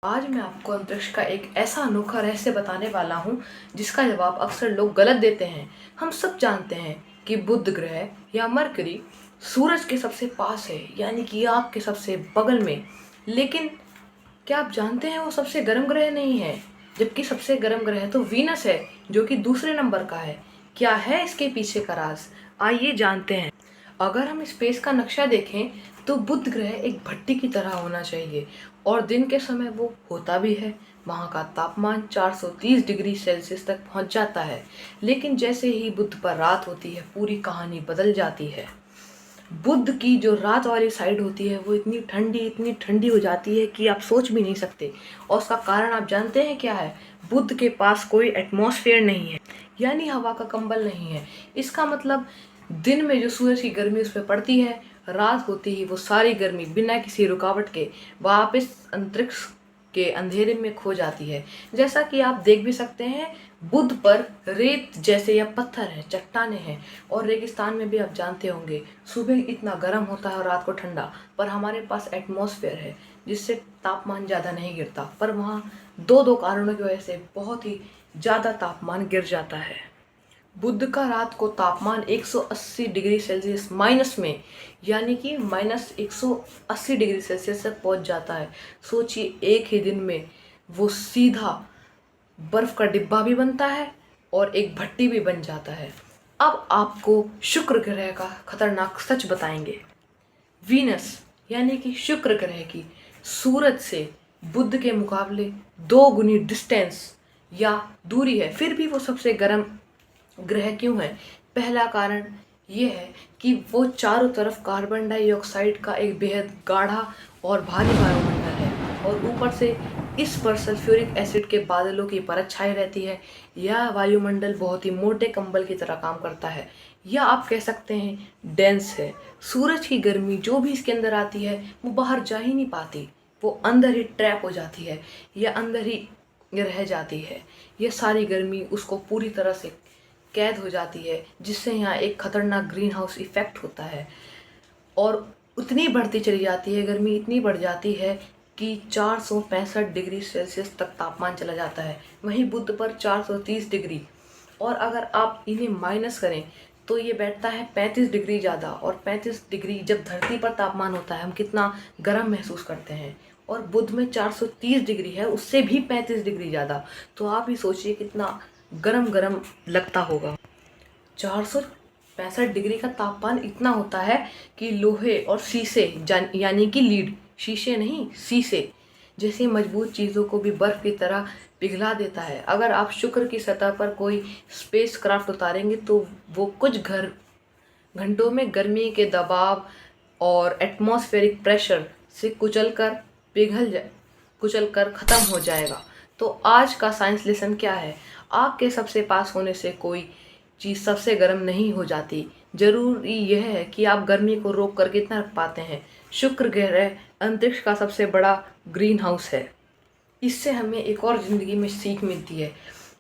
आज मैं आपको अंतरिक्ष का एक ऐसा अनोखा रहस्य बताने वाला हूँ जिसका जवाब अक्सर लोग गलत देते हैं। हम सब जानते हैं कि बुध ग्रह या मरकरी सूरज के सबसे पास है, यानी कि आपके सबसे बगल में। लेकिन क्या आप जानते हैं वो सबसे गर्म ग्रह नहीं है, जबकि सबसे गर्म ग्रह तो वीनस है जो कि दूसरे नंबर का है। क्या है इसके पीछे का राज, आइए जानते हैं। अगर हम स्पेस का नक्शा देखें तो बुध ग्रह एक भट्टी की तरह होना चाहिए और दिन के समय वो होता भी है। वहाँ का तापमान 430 डिग्री सेल्सियस तक पहुँच जाता है। लेकिन जैसे ही बुध पर रात होती है पूरी कहानी बदल जाती है। बुध की जो रात वाली साइड होती है वो इतनी ठंडी हो जाती है कि आप सोच भी नहीं सकते। और उसका कारण आप जानते हैं क्या है? बुध के पास कोई एटमॉस्फेयर नहीं है, यानी हवा का कंबल नहीं है। इसका मतलब दिन में जो सूरज की गर्मी उस पर पड़ती है, रात होती ही वो सारी गर्मी बिना किसी रुकावट के वापस अंतरिक्ष के अंधेरे में खो जाती है। जैसा कि आप देख भी सकते हैं, बुध पर रेत जैसे या पत्थर है, चट्टाने हैं। और रेगिस्तान में भी आप जानते होंगे सुबह इतना गर्म होता है और रात को ठंडा, पर हमारे पास एटमॉस्फेयर है जिससे तापमान ज़्यादा नहीं गिरता। पर वहाँ दो दो कारणों की वजह से बहुत ही ज़्यादा तापमान गिर जाता है। बुध का रात को तापमान 180 डिग्री सेल्सियस माइनस में, यानी कि -180 डिग्री सेल्सियस तक पहुंच जाता है। सोचिए, एक ही दिन में वो सीधा बर्फ का डिब्बा भी बनता है और एक भट्टी भी बन जाता है। अब आपको शुक्र ग्रह का खतरनाक सच बताएंगे। वीनस यानी कि शुक्र ग्रह की सूरज से बुध के मुकाबले 2 गुनी डिस्टेंस या दूरी है, फिर भी वो सबसे गर्म ग्रह क्यों है? पहला कारण ये है कि वो चारों तरफ कार्बन डाइऑक्साइड का एक बेहद गाढ़ा और भारी वायुमंडल है और ऊपर से इस पर सल्फ्यूरिक एसिड के बादलों की परत छाई रहती है। यह वायुमंडल बहुत ही मोटे कंबल की तरह काम करता है, या आप कह सकते हैं डेंस है। सूरज की गर्मी जो भी इसके अंदर आती है वो बाहर जा ही नहीं पाती, वो अंदर ही ट्रैप हो जाती है या अंदर ही रह जाती है। यह सारी गर्मी उसको पूरी तरह से कैद हो जाती है, जिससे यहाँ एक खतरनाक ग्रीन हाउस इफेक्ट होता है और उतनी बढ़ती चली जाती है, गर्मी इतनी बढ़ जाती है कि 465 डिग्री सेल्सियस तक तापमान चला जाता है। वहीं बुध पर 430 डिग्री, और अगर आप इन्हें माइनस करें तो ये बैठता है 35 डिग्री ज़्यादा। और 35 डिग्री जब धरती पर तापमान होता है हम कितना गर्म महसूस करते हैं, और बुध में 430 डिग्री है, उससे भी 35 डिग्री ज़्यादा। तो आप ही सोचिए कितना गरम गरम लगता होगा। 465 डिग्री का तापमान इतना होता है कि लोहे और शीशे, यानी कि लीड, शीशे नहीं शीशे जैसी मजबूत चीज़ों को भी बर्फ़ की तरह पिघला देता है। अगर आप शुक्र की सतह पर कोई स्पेस क्राफ्ट उतारेंगे तो वो कुछ घंटों में गर्मी के दबाव और एटमॉस्फेरिक प्रेशर से कुचल कर ख़त्म हो जाएगा। तो आज का साइंस लेसन क्या है? आग के सबसे पास होने से कोई चीज़ सबसे गर्म नहीं हो जाती। जरूरी यह है कि आप गर्मी को रोक कर कितना रख पाते हैं। शुक्र ग्रह अंतरिक्ष का सबसे बड़ा ग्रीन हाउस है। इससे हमें एक और ज़िंदगी में सीख मिलती है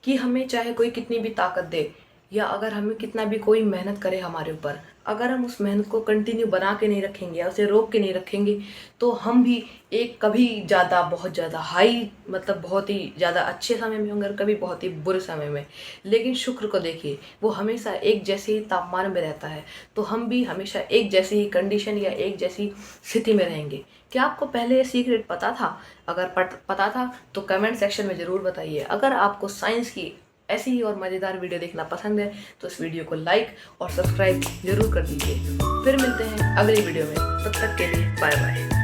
कि हमें चाहे कोई कितनी भी ताकत दे या अगर हमें कितना भी कोई मेहनत करे हमारे ऊपर, अगर हम उस मेहनत को कंटिन्यू बना के नहीं रखेंगे या उसे रोक के नहीं रखेंगे तो हम भी एक कभी ज़्यादा बहुत ज़्यादा हाई, मतलब बहुत ही ज़्यादा अच्छे समय में होंगे और कभी बहुत ही बुरे समय में। लेकिन शुक्र को देखिए, वो हमेशा एक जैसे ही तापमान में रहता है, तो हम भी हमेशा एक जैसी ही कंडीशन या एक जैसी स्थिति में रहेंगे। क्या आपको पहले ये सीक्रेट पता था? अगर पता था तो कमेंट सेक्शन में ज़रूर बताइए। अगर आपको साइंस की ऐसी ही और मज़ेदार वीडियो देखना पसंद है तो इस वीडियो को लाइक और सब्सक्राइब जरूर कर दीजिए। फिर मिलते हैं अगली वीडियो में, तब तक के लिए बाय बाय।